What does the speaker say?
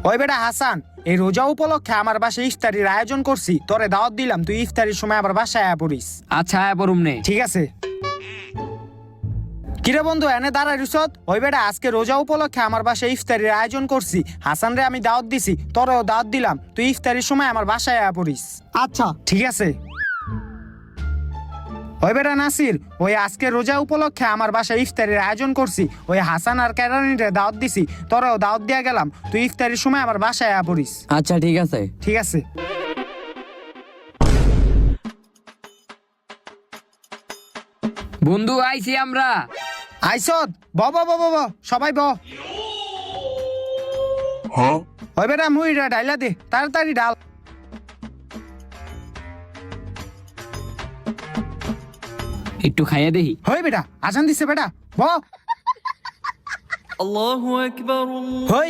ওই বেটা হাসান, এই রোজা উপলক্ষে আমার বাসায় ইফতারির আয়োজন করছি, তোরে দাওয়াত দিলাম, তুই ইফতারির সময় আবার বাসায় আয়া পড়িস। আচ্ছা আয়া পড়ুম নে। ঠিক আছে। কিরে বন্ধু এনে দাঁড়াই রুসত? ওই বেটা আজকে রোজা উপলক্ষে আমার বাসায় ইফতারির আয়োজন করছি, হাসান রে আমি দাওয়াত দিছি, তোরেও দাওয়াত দিলাম, তুই ইফতারির সময় আমার বাসায় আয়া পড়িস। আচ্ছা। ঠিক আছে। ওই বেটা নাসির, ওই আজকে রোজা উপলক্ষে আমার বাসায় ইফতারির আয়োজন করছি, ওই হাসান আর কেরানিরে দাওয়াত দিছি, তোরেও দাওয়াত দিয়া গেলাম, তুই ইফতারির সময় আমার বাসায় আয়া পড়িস। আচ্ছা ঠিক আছে। ঠিক আছে। বন্ধু আইছি আমরা। আইসদ ব ব ব ব ব, সবাই ব। ওই বেটা মুইরা ডাইলা দে, তাড়াতাড়ি ডাল। একটু খাইয়া দেখি। হই বেটা আজান দিছে বেটা, ব। الله أكبر হই